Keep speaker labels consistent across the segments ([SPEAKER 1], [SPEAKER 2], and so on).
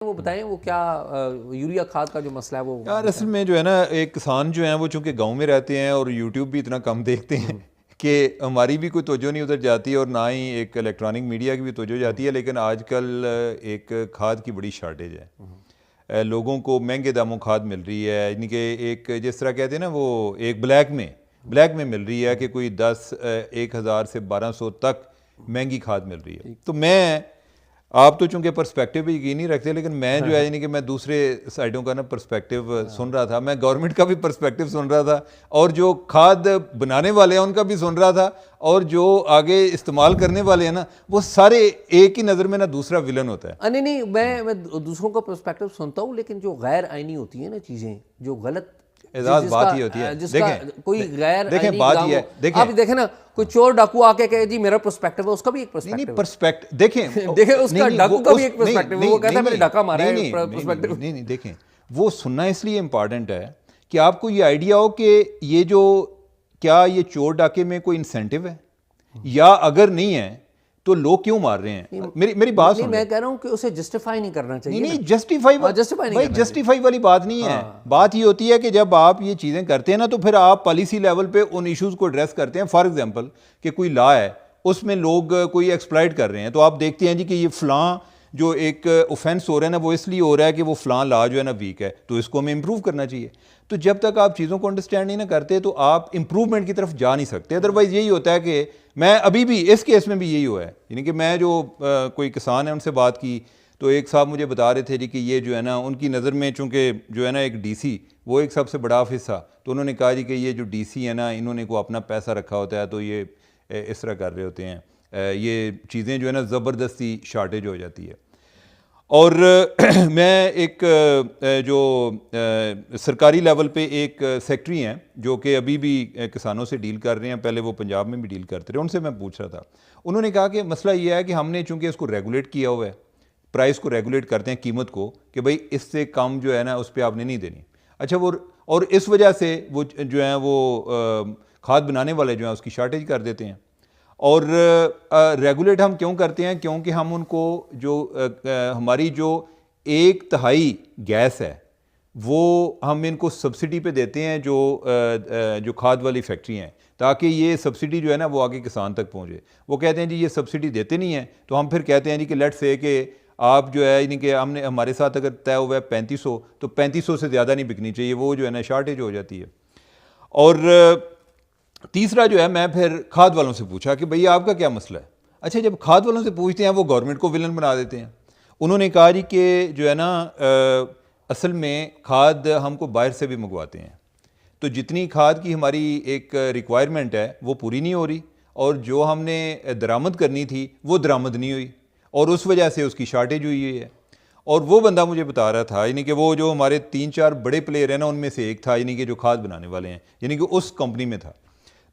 [SPEAKER 1] وہ بتائیں وہ کیا یوریا کھاد کا جو مسئلہ ہے وہ
[SPEAKER 2] یار اصل میں جو ہے نا ایک کسان جو ہیں وہ چونکہ گاؤں میں رہتے ہیں اور یوٹیوب بھی اتنا کم دیکھتے ہیں کہ ہماری بھی کوئی توجہ نہیں ادھر جاتی اور نہ ہی ایک الیکٹرانک میڈیا کی بھی توجہ جاتی ہے. لیکن آج کل ایک کھاد کی بڑی شارٹیج ہے, لوگوں کو مہنگے داموں کھاد مل رہی ہے, یعنی کہ ایک جس طرح کہتے ہیں نا وہ ایک بلیک میں مل رہی ہے کہ کوئی 10,000 سے 1,200 تک مہنگی کھاد مل رہی ہے. تو میں آپ تو چونکہ پرسپیکٹیو بھی یقین نہیں رکھتے, لیکن میں جو ہے یعنی کہ میں دوسرے سائڈوں کا نا پرسپیکٹیو سن رہا تھا, میں گورنمنٹ کا بھی پرسپیکٹیو سن رہا تھا اور جو کھاد بنانے والے ہیں ان کا بھی سن رہا تھا, اور جو آگے استعمال کرنے والے ہیں نا وہ سارے ایک ہی نظر میں نا دوسرا ولن ہوتا ہے.
[SPEAKER 1] نہیں میں دوسروں کا پرسپیکٹو سنتا ہوں, لیکن جو غیر آئینی ہوتی ہیں نا چیزیں, جو غلط
[SPEAKER 2] اعزاز بات ہی ہوتی ہے.
[SPEAKER 1] جس کا کوئی غیر
[SPEAKER 2] دیکھیں بات یہ ہے,
[SPEAKER 1] دیکھیں آپ دیکھیں نا کوئی چور ڈاکو آ کے کہے جی میرا پرسپیکٹو ہے, اس کا بھی ایک پرسپیکٹو
[SPEAKER 2] دیکھیں
[SPEAKER 1] اس کا ڈاکو کا بھی ایک پرسپیکٹو ہے, وہ کہتا ہے میں نے ڈاکا مارا ہے پرسپیکٹو.
[SPEAKER 2] نہیں دیکھیں وہ سننا اس لیے امپارٹنٹ ہے کہ آپ کو یہ آئیڈیا ہو کہ یہ جو کیا یہ چور ڈاکے میں کوئی انسینٹیو ہے, یا اگر نہیں ہے تو لوگ کیوں مار رہے ہیں. میری بات سن,
[SPEAKER 1] میں کہہ رہا ہوں کہ اسے جسٹیفائی نہیں کرنا چاہیے.
[SPEAKER 2] نہیں جسٹیفائی والی بات نہیں ہے. بات یہ ہوتی ہے کہ جب آپ یہ چیزیں کرتے ہیں نا تو پھر آپ پالیسی لیول پہ ان ایشوز کو ایڈریس کرتے ہیں. فار ایگزامپل کہ کوئی لا ہے اس میں لوگ کوئی ایکسپلائٹ کر رہے ہیں, تو آپ دیکھتے ہیں جی کہ یہ فلاں جو ایک اوفینس ہو رہا ہے نا وہ اس لیے ہو رہا ہے کہ وہ فلاں لا جو ہے نا ویک ہے, تو اس کو ہمیں امپروو کرنا چاہیے. تو جب تک آپ چیزوں کو انڈرسٹینڈ نہیں نہ کرتے تو آپ امپروومنٹ کی طرف جا نہیں سکتے. ادروائز یہی ہوتا ہے کہ میں ابھی بھی اس کیس میں بھی یہی ہوا ہے, یعنی کہ میں جو کوئی کسان ہے ان سے بات کی تو ایک صاحب مجھے بتا رہے تھے جی کہ یہ جو ہے نا ان کی نظر میں چونکہ جو ہے نا ایک ڈی سی وہ ایک سب سے بڑا آفس تھا, تو انہوں نے کہا جی کہ یہ جو ڈی سی ہے نا انہوں نے کو اپنا پیسہ رکھا ہوتا ہے تو یہ اس طرح کر رہے ہوتے ہیں, یہ چیزیں جو ہے نا زبردستی شارٹیج ہو جاتی ہے. اور میں ایک جو سرکاری لیول پہ ایک سیکٹری ہیں جو کہ ابھی بھی کسانوں سے ڈیل کر رہے ہیں, پہلے وہ پنجاب میں بھی ڈیل کرتے رہے, ان سے میں پوچھ رہا تھا. انہوں نے کہا کہ مسئلہ یہ ہے کہ ہم نے چونکہ اس کو ریگولیٹ کیا ہوا ہے, پرائس کو ریگولیٹ کرتے ہیں قیمت کو کہ بھئی اس سے کم جو ہے نا اس پہ آپ نے نہیں دینی. اچھا وہ اور اس وجہ سے وہ جو ہیں وہ کھاد بنانے والے جو ہیں اس کی شارٹیج کر دیتے ہیں. اور ریگولیٹ ہم کیوں کرتے ہیں, کیونکہ ہم ان کو جو ہماری جو 1/3 گیس ہے وہ ہم ان کو سبسڈی پہ دیتے ہیں جو کھاد والی فیکٹری ہیں, تاکہ یہ سبسڈی جو ہے نا وہ آگے کسان تک پہنچے. وہ کہتے ہیں جی یہ سبسڈی دیتے نہیں ہیں, تو ہم پھر کہتے ہیں جی کہ لیٹ سے کہ آپ جو ہے یعنی کہ ہم نے ہمارے ساتھ اگر طے ہوا ہے 3500 تو 3500 سے زیادہ نہیں بکنی چاہیے, وہ جو ہے نا شارٹیج ہو جاتی ہے. اور تیسرا جو ہے میں پھر کھاد والوں سے پوچھا کہ بھئی آپ کا کیا مسئلہ ہے. اچھا جب کھاد والوں سے پوچھتے ہیں وہ گورنمنٹ کو ولن بنا دیتے ہیں. انہوں نے کہا جی کہ جو ہے نا اصل میں کھاد ہم کو باہر سے بھی منگواتے ہیں, تو جتنی کھاد کی ہماری ایک ریکوائرمنٹ ہے وہ پوری نہیں ہو رہی, اور جو ہم نے درآمد کرنی تھی وہ درآمد نہیں ہوئی, اور اس وجہ سے اس کی شارٹیج ہوئی ہے. اور وہ بندہ مجھے بتا رہا تھا یعنی کہ وہ جو ہمارے 3-4 بڑے پلیئر ہیں نا ان میں سے ایک تھا, یعنی کہ جو کھاد بنانے والے ہیں, یعنی کہ اس کمپنی میں تھا.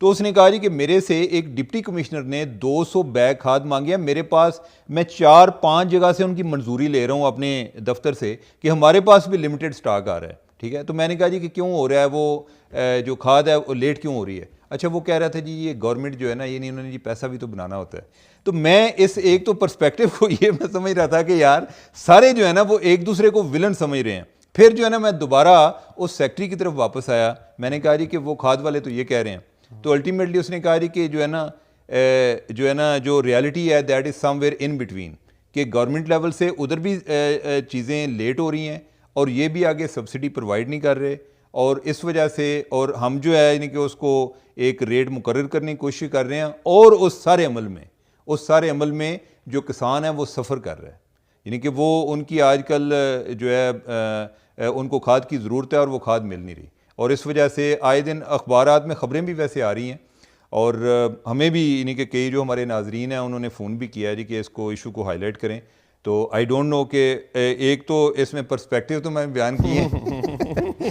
[SPEAKER 2] تو اس نے کہا جی کہ میرے سے ایک ڈپٹی کمشنر نے 200 بیگ کھاد مانگی ہے میرے پاس, میں 4-5 جگہ سے ان کی منظوری لے رہا ہوں اپنے دفتر سے کہ ہمارے پاس بھی لمیٹڈ سٹاک آ رہا ہے. ٹھیک ہے, تو میں نے کہا جی کہ کیوں ہو رہا ہے وہ جو کھاد ہے وہ لیٹ کیوں ہو رہی ہے. اچھا وہ کہہ رہا تھا جی یہ گورنمنٹ جو ہے نا یہ نہیں, انہوں نے جی پیسہ بھی تو بنانا ہوتا ہے. تو میں اس ایک تو پرسپیکٹیو کو یہ میں سمجھ رہا تھا کہ یار سارے جو ہے نا وہ ایک دوسرے کو ولن سمجھ رہے ہیں. پھر جو ہے نا میں دوبارہ اس سیکٹری کی طرف واپس آیا, میں نے کہا جی کہ وہ کھاد والے تو یہ کہہ رہے ہیں, تو الٹیمیٹلی اس نے کہا جی کہ جو ہے نا جو ریالٹی ہے that is some where in between, کہ گورنمنٹ لیول سے ادھر بھی چیزیں لیٹ ہو رہی ہیں اور یہ بھی آگے سبسڈی پرووائڈ نہیں کر رہے, اور اس وجہ سے اور ہم جو ہے یعنی کہ اس کو ایک ریٹ مقرر کرنے کی کوشش کر رہے ہیں, اور اس سارے عمل میں جو کسان ہے وہ سفر کر رہا ہے, یعنی کہ وہ ان کی آج کل جو ہے ان کو کھاد کی ضرورت ہے اور وہ کھاد مل نہیں رہی. اور اس وجہ سے آئے دن اخبارات میں خبریں بھی ویسے آ رہی ہیں, اور ہمیں بھی یعنی کہ کئی جو ہمارے ناظرین ہیں انہوں نے فون بھی کیا ہے جی کہ اس کو ایشو کو ہائی لائٹ کریں. تو آئی ڈونٹ نو کہ ایک تو اس میں پرسپیکٹیو تو میں بیان کیے ہیں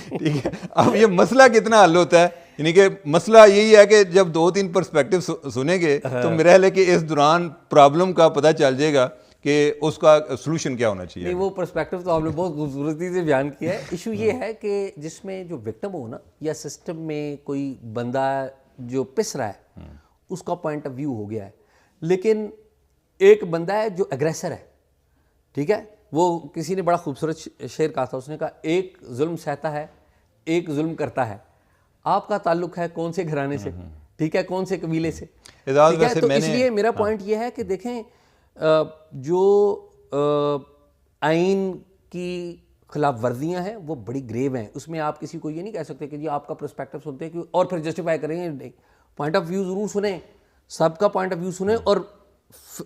[SPEAKER 2] ٹھیک ہے, اب یہ مسئلہ کتنا حل ہوتا ہے, یعنی کہ مسئلہ یہی ہے کہ جب 2-3 پرسپیکٹیو سنیں گے تو میرا خیال ہے کہ اس دوران پرابلم کا پتہ چل جائے گا کہ اس کا سلوشن کیا ہونا چاہیے.
[SPEAKER 1] نہیں وہ پرسپیکٹیو تو آپ نے بہت خوبصورتی سے بیان کیا ہے. ایشو یہ ہے کہ جس میں جو وکٹم ہو نا, یا سسٹم میں کوئی بندہ جو پس رہا ہے اس کا پوائنٹ آف ویو ہو گیا ہے, لیکن ایک بندہ ہے جو اگریسر ہے, ٹھیک ہے, وہ کسی نے بڑا خوبصورت شعر کہا تھا, اس نے کہا ایک ظلم سہتا ہے ایک ظلم کرتا ہے, آپ کا تعلق ہے کون سے گھرانے سے, ٹھیک ہے, کون سے قبیلے سے, ٹھیک ہے. تو اس لیے میرا پوائنٹ یہ ہے کہ دیکھیں جو آئین کی خلاف ورزیاں ہیں وہ بڑی گریو ہیں, اس میں آپ کسی کو یہ نہیں کہہ سکتے کہ جی آپ کا پرسپیکٹو سنتے ہیں اور پھر جسٹیفائی کریں گے. پوائنٹ آف ویو ضرور سنیں, سب کا پوائنٹ آف ویو سنیں, اور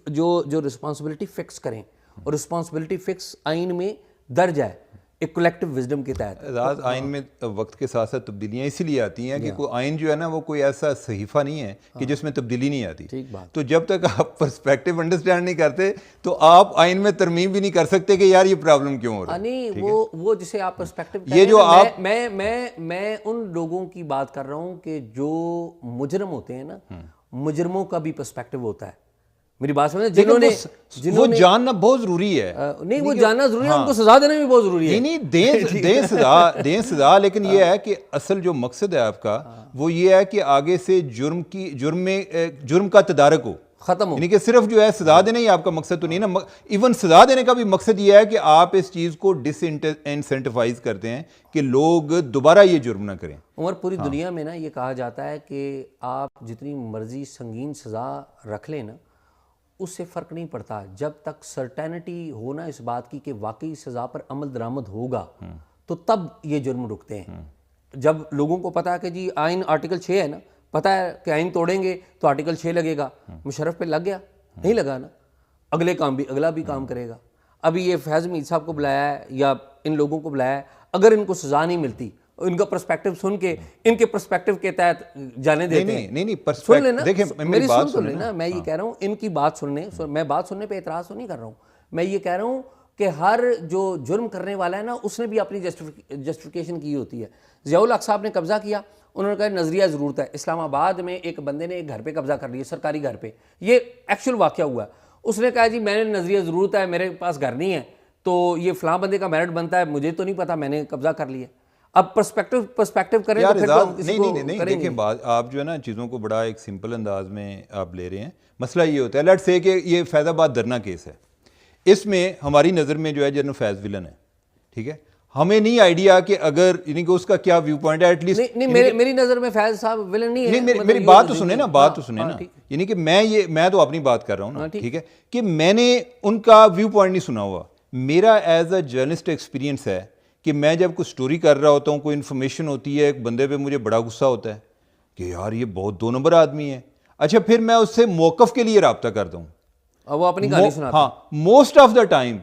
[SPEAKER 1] جو رسپانسبلٹی فکس کریں, اور رسپانسبلٹی فکس آئین میں درج ہے ایک کولیکٹیو وزڈم کے تحت.
[SPEAKER 2] اعزاز, آئین میں وقت کے ساتھ ساتھ تبدیلیاں اسی لیے آتی ہیں کہ کوئی آئین جو ہے نا وہ کوئی ایسا صحیفہ نہیں ہے کہ جس میں تبدیلی نہیں آتی. تو جب تک آپ پرسپیکٹیو انڈرسٹینڈ نہیں کرتے تو آپ آئین میں ترمیم بھی نہیں کر سکتے کہ یار یہ پرابلم کیوں ہو رہا ہے.
[SPEAKER 1] نہیں, وہ جسے آپ پرسپیکٹیو
[SPEAKER 2] یہ جو آپ
[SPEAKER 1] میں ان لوگوں کی بات کر رہا ہوں کہ جو مجرم ہوتے ہیں نا, مجرموں کا بھی پرسپیکٹو ہوتا ہے. میری بات سمجھیں,
[SPEAKER 2] وہ جاننا بہت ضروری ہے.
[SPEAKER 1] نہیں, وہ جاننا ضروری ہے, ان کو سزا دینا بھی بہت ضروری ہے.
[SPEAKER 2] نہیں, دیں سزا, لیکن یہ ہے کہ اصل جو مقصد ہے آپ کا وہ یہ ہے کہ آگے سے جرم کا تدارک ہو,
[SPEAKER 1] ختم ہو.
[SPEAKER 2] یعنی کہ صرف جو ہے سزا دینا ہی آپ کا مقصد تو نہیں نا. ایون سزا دینے کا بھی مقصد یہ ہے کہ آپ اس چیز کو ڈس انسینٹیفائز کرتے ہیں کہ لوگ دوبارہ یہ جرم نہ کریں.
[SPEAKER 1] عمر, پوری دنیا میں نا یہ کہا جاتا ہے کہ آپ جتنی مرضی سنگین سزا رکھ لیں نا, اس سے فرق نہیں پڑتا جب تک سرٹینٹی ہونا اس بات کی کہ واقعی سزا پر عمل درآمد ہوگا, تو تب یہ جرم رکتے ہیں. جب لوگوں کو پتا ہے کہ جی آئین آرٹیکل 6 ہے نا, پتا ہے کہ آئین توڑیں گے تو آرٹیکل 6 لگے گا, مشرف پہ لگ گیا, نہیں لگا نا, اگلا بھی کام کرے گا. ابھی یہ فیض میر صاحب کو بلایا ہے یا ان لوگوں کو بلایا ہے, اگر ان کو سزا نہیں ملتی, ان کا پرسپیکٹو سن کے ان کے پرسپیکٹو کے تحت جانے دیتے ہیں.
[SPEAKER 2] نہیں,
[SPEAKER 1] سن لینا,
[SPEAKER 2] دیکھیں
[SPEAKER 1] میری سن تو لینا, میں یہ کہہ رہا ہوں ان کی بات سننے, میں بات سننے پہ اعتراض تو نہیں کر رہا ہوں, میں یہ کہہ رہا ہوں کہ ہر جو جرم کرنے والا ہے نا اس نے بھی اپنی جسٹیفیکیشن کی ہوتی ہے. ضیاء الحق صاحب نے قبضہ کیا, انہوں نے کہا نظریہ ضرورت ہے. اسلام آباد میں ایک بندے نے ایک گھر پہ قبضہ کر لیا, سرکاری گھر پہ, یہ ایکچوئل واقعہ ہوا ہے. اس نے کہا جی میں نے نظریہ ضرورت ہے, میرے پاس گھر نہیں ہے, تو یہ فلاں بندے کا میرٹ بنتا ہے, مجھے تو نہیں پتا, میں نے قبضہ کر لیا. اب پرسپیکٹیو کریں تو پھر تو ہم کسی کو
[SPEAKER 2] نہیں دیکھیں بات آپ جو ہے نا چیزوں کو بڑا ایک سمپل انداز میں آپ لے رہے ہیں. مسئلہ یہ ہوتا ہے, لیٹس سے کہ یہ فیض آباد دھرنا کیس ہے, اس میں ہماری نظر میں جو ہے جنرل فیض ولن ہے, ٹھیک ہے. ہمیں نہیں آئیڈیا کہ اگر یعنی کہ اس کا کیا ویو پوائنٹ ہے, ایٹ لیسٹ
[SPEAKER 1] نہیں, میری نظر میں فیض صاحب ولن نہیں ہے.
[SPEAKER 2] میری بات تو سنیں نا, یعنی کہ میں تو اپنی بات کر رہا ہوں نا, ٹھیک ہے, کہ میں نے ان کا ویو پوائنٹ نہیں سنا ہوا. میرا ایز اے جرنلسٹ ایکسپیرینس ہے کہ میں جب کوئی سٹوری کر رہا ہوتا ہوں, کوئی انفارمیشن ہوتی ہے, ایک بندے پہ مجھے بڑا غصہ ہوتا ہے کہ یار یہ بہت 2 نمبر آدمی ہے. اچھا, پھر میں اس سے موقف کے لیے رابطہ کرتا ہوں,
[SPEAKER 1] وہ اپنی کہانی سناتا ہے.
[SPEAKER 2] ہاں, موسٹ آف دا ٹائم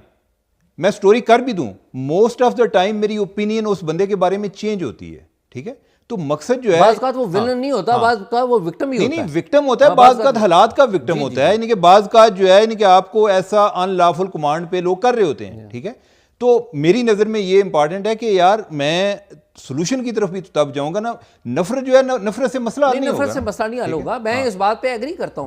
[SPEAKER 2] میں سٹوری کر بھی دوں, موسٹ آف دا ٹائم میری اوپینین اس بندے کے بارے میں چینج ہوتی ہے, ٹھیک ہے. تو مقصد جو ہے
[SPEAKER 1] بعض کا وہ ولن نہیں ہوتا, بعض کا وہ وکٹم ہی ہوتا ہے.
[SPEAKER 2] نہیں, وکٹم ہوتا ہے, بعض کا حالات کا وکٹم ہوتا ہے, یعنی کہ بعض کا جو ہے یعنی کہ آپ کو ایسا ان لافل کمانڈ پہ لوگ کر رہے ہوتے ہیں, ٹھیک ہے. تو میری نظر میں یہ امپارٹنٹ ہے کہ یار میں سولوشن کی طرف بھی تب جاؤں گا نا. نفرت جو ہے نفرت سے مسئلہ حل نہیں ہوگا,
[SPEAKER 1] نفرت سے مسئلہ نہیں حل ہوگا. میں اس بات پہ ایگری کرتا ہوں.